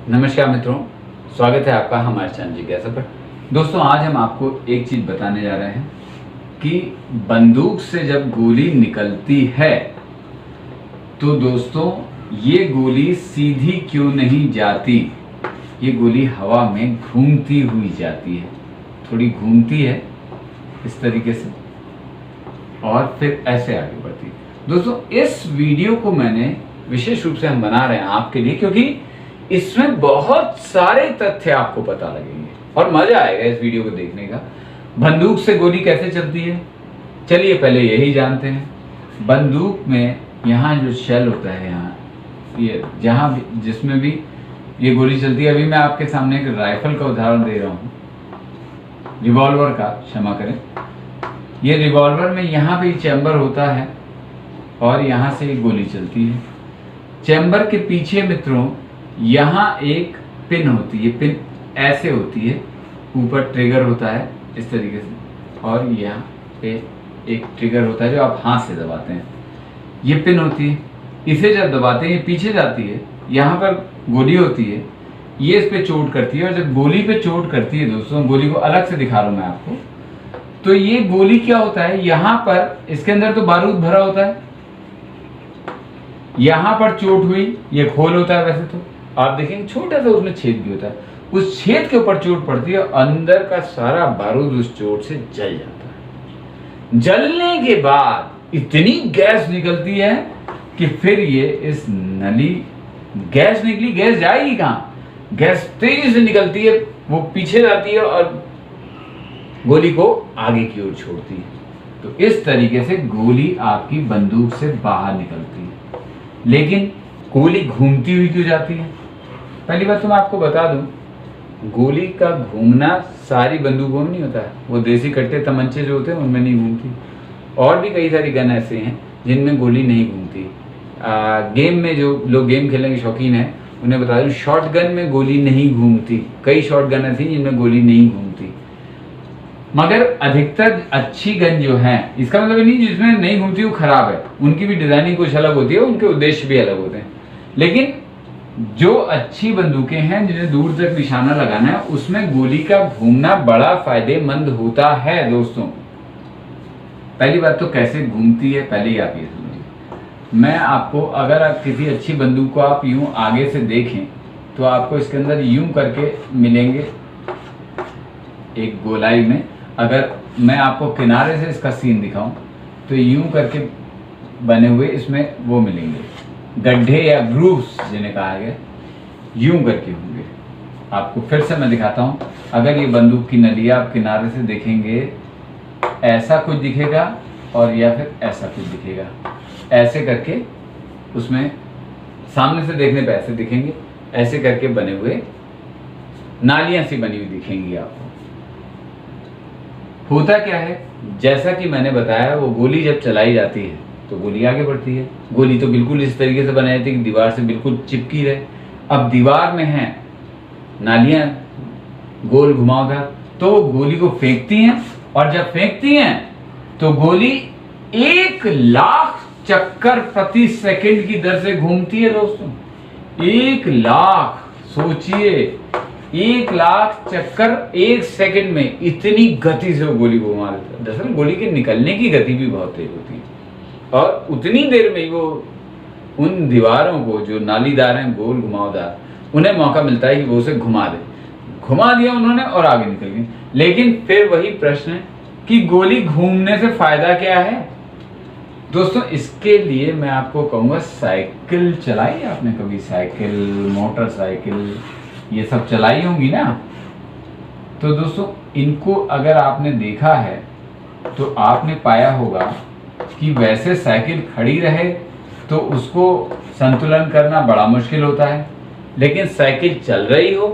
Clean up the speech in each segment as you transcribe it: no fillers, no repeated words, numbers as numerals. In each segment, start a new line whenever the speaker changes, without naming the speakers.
नमस्कार मित्रों, स्वागत है आपका हमारे चैनल जिज्ञासा पर। दोस्तों, आज हम आपको एक चीज़ बताने जा रहे हैं कि बंदूक से जब गोली निकलती है तो दोस्तों ये गोली सीधी क्यों नहीं जाती। ये गोली हवा में घूमती हुई जाती है, थोड़ी घूमती है इस तरीके से और फिर ऐसे आगे बढ़ती है। दोस्तों, इस वीडियो को मैंने विशेष रूप से हम बना रहे हैं आपके लिए, क्योंकि इसमें बहुत सारे तथ्य आपको पता लगेंगे और मजा आएगा इस वीडियो को देखने का। बंदूक से गोली कैसे चलती है, चलिए पहले यही जानते हैं। बंदूक में यहाँ जो शेल होता है, यहाँ ये जहाँ भी जिसमें भी ये गोली चलती है, अभी मैं आपके सामने एक राइफल का उदाहरण दे रहा हूँ, रिवॉल्वर का, क्षमा करें। ये रिवॉल्वर में यहाँ पे चैम्बर होता है और यहाँ से एक गोली चलती है। चैम्बर के पीछे मित्रों यहाँ एक पिन होती है, पिन ऐसे होती है, ऊपर ट्रिगर होता है इस तरीके से और यहाँ पे एक ट्रिगर होता है जो आप हाथ से दबाते हैं, ये पिन होती है। इसे जब दबाते हैं ये पीछे जाती है, यहाँ पर गोली होती है, ये इस पे चोट करती है और जब गोली पे चोट करती है दोस्तों, गोली को अलग से दिखा रहा हूँ मैं आपको, तो ये गोली क्या होता है, यहाँ पर इसके अंदर तो बारूद भरा होता है, यहाँ पर चोट हुई, ये खोल होता है, वैसे तो आप देखेंगे छोटा सा उसमें छेद भी होता है, उस छेद के ऊपर चोट पड़ती है, अंदर का सारा बारूद उस चोट से जल जाता है। जलने के बाद इतनी गैस निकलती है कि फिर ये इस नली, गैस निकली, गैस जाएगी कहाँ, गैस तेजी से निकलती है, वो पीछे जाती है और गोली को आगे की ओर छोड़ती है। तो इस तरीके से गोली आपकी बंदूक से बाहर निकलती है। लेकिन गोली घूमती हुई क्यों जाती है? पहली बात तो मैं आपको बता दूं, गोली का घूमना सारी बंदूकों में नहीं होता है, वो देसी कट्टे तमंचे जो होते हैं उनमें नहीं घूमती। और भी कई सारी गन ऐसे हैं जिनमें गोली नहीं घूमती। गेम में जो लोग गेम खेलने के शौकीन हैं उन्हें बता दूं, शॉर्ट गन में गोली नहीं घूमती। कई शॉर्ट गन ऐसी जिनमें गोली नहीं घूमती, मगर अधिकतर अच्छी गन जो है, इसका मतलब नहीं जिसमें नहीं घूमती वो खराब है, उनकी भी डिजाइनिंग कुछ अलग होती है, उनके उद्देश्य भी अलग होते हैं। लेकिन जो अच्छी बंदूकें हैं जिन्हें दूर तक निशाना लगाना है, उसमें गोली का घूमना बड़ा फायदेमंद होता है। दोस्तों, पहली बात तो कैसे घूमती है पहले ही आप ये समझिए। मैं आपको, अगर आप किसी अच्छी बंदूक को आप यूं आगे से देखें तो आपको इसके अंदर यूं करके मिलेंगे एक गोलाई में। अगर मैं आपको किनारे से इसका सीन दिखाऊं तो यूं करके बने हुए इसमें वो मिलेंगे गड्ढे या ग्रूव्स जिन्हें कहा गया, यूं करके होंगे। आपको फिर से मैं दिखाता हूं। अगर ये बंदूक की नलिया आप किनारे से देखेंगे, ऐसा कुछ दिखेगा और या फिर ऐसा कुछ दिखेगा, ऐसे करके उसमें सामने से देखने पे ऐसे दिखेंगे, ऐसे करके बने हुए नालियां सी बनी हुई दिखेंगी आपको। होता क्या है, जैसा कि मैंने बताया, वो गोली जब चलाई जाती है तो गोली आगे बढ़ती है। गोली तो बिल्कुल इस तरीके से बनाई थी कि दीवार से बिल्कुल चिपकी रहे। अब दीवार में है नालियां गोल घुमावदार, तो वो गोली को फेंकती हैं और जब फेंकती हैं तो गोली 1,00,000 चक्कर प्रति सेकंड की दर से घूमती है। दोस्तों, 1,00,000, सोचिए 1,00,000 चक्कर 1 सेकंड में, इतनी गति से वो गोली को घुमा देता है। दरअसल गोली के निकलने की गति भी बहुत तेज होती है और उतनी देर में वो उन दीवारों को जो नालीदार हैं, गोल घुमावदार, उन्हें मौका मिलता है कि वो उसे घुमा दे। घुमा दिया उन्होंने और आगे निकल गए। लेकिन फिर वही प्रश्न है कि गोली घूमने से फायदा क्या है? दोस्तों, इसके लिए मैं आपको कहूँगा, साइकिल चलाई आपने कभी? साइकिल, मोटरसाइकिल, ये सब चलाई होंगी ना। तो दोस्तों, इनको अगर आपने देखा है तो आपने पाया होगा कि वैसे साइकिल खड़ी रहे तो उसको संतुलन करना बड़ा मुश्किल होता है, लेकिन साइकिल चल रही हो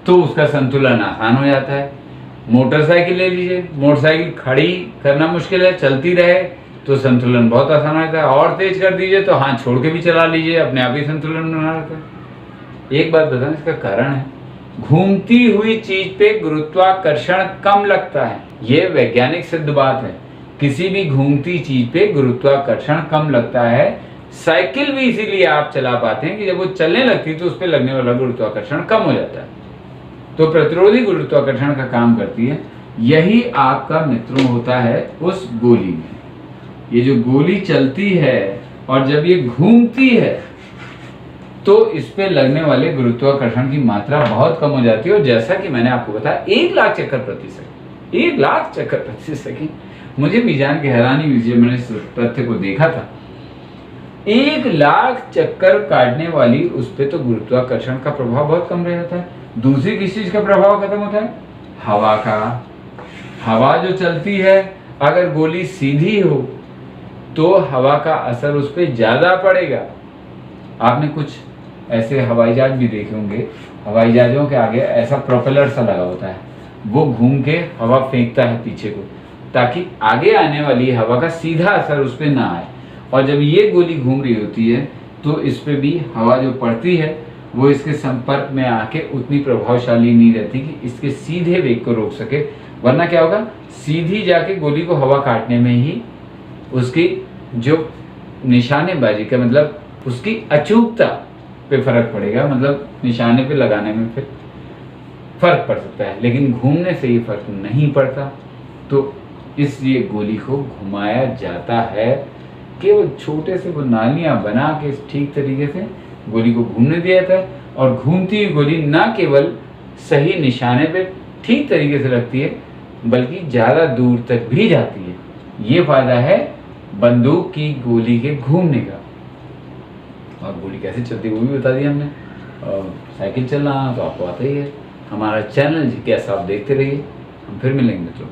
तो उसका संतुलन आसान हो जाता है। मोटरसाइकिल ले लीजिए, मोटरसाइकिल खड़ी करना मुश्किल है, चलती रहे तो संतुलन बहुत आसान हो जाता है, और तेज कर दीजिए तो हाथ छोड़ के भी चला लीजिए, अपने आप ही संतुलन बना रहता है। एक बात बताना, इसका कारण है, घूमती हुई चीज पे गुरुत्वाकर्षण कम लगता है। ये वैज्ञानिक सिद्ध बात है। किसी भी घूमती चीज पे गुरुत्वाकर्षण कम लगता है, साइकिल भी इसीलिए आप चला पाते हैं कि जब वो चलने लगती है तो उस पर लगने वाला गुरुत्वाकर्षण कम हो जाता है, तो प्रतिरोधी गुरुत्वाकर्षण का काम करती है। यही आपका मित्रों होता है उस गोली में। ये जो गोली चलती है और जब ये घूमती है तो इस पे लगने वाले गुरुत्वाकर्षण की मात्रा बहुत कम हो जाती है। और जैसा कि मैंने आपको बताया 1,00,000 चक्कर प्रति सेकंड, 1,00,000 चक्कर प्रति सेकंड, मुझे भी जान के हैरानी हुई जब मैंने इस तथ्य को देखा था। 1,00,000 चक्कर काटने वाली उस पे तो गुरुत्वाकर्षण का प्रभाव बहुत कम रह जाता है। दूसरी किस चीज का प्रभाव खत्म होता है? हवा का। हवा जो चलती है, अगर गोली सीधी हो तो हवा का असर उस पर ज्यादा पड़ेगा। आपने कुछ ऐसे हवाई जहाज भी देखे होंगे, हवाई जहाजों के आगे ऐसा प्रोपेलर सा लगा होता है, वो घूम के हवा फेंकता है पीछे को, ताकि आगे आने वाली हवा का सीधा असर उस पर ना आए। और जब ये गोली घूम रही होती है तो इस पे भी हवा जो पड़ती है वो इसके संपर्क में आके उतनी प्रभावशाली नहीं रहती कि इसके सीधे वेग को रोक सके, वरना क्या होगा, सीधी जाके गोली को हवा काटने में ही उसकी जो निशानेबाजी का मतलब उसकी अचूकता पे फर्क पड़ेगा, मतलब निशाने पे लगाने में फिर फर्क पड़ सकता है, लेकिन घूमने से ये फर्क नहीं पड़ता। तो इसलिए गोली को घुमाया जाता है, केवल छोटे से वो नालियां बना के ठीक तरीके से गोली को घूमने दिया जाता है। और घूमती हुई गोली न केवल सही निशाने पे ठीक तरीके से लगती है, बल्कि ज़्यादा दूर तक भी जाती है। ये फायदा है बंदूक की गोली के घूमने का। और गोली कैसे चलती है वो भी बता दिया हमने। और साइकिल चलना तो आपको आता ही है। हमारा चैनल जी कैसा आप देखते रहिए। हम फिर मिलेंगे मित्रों।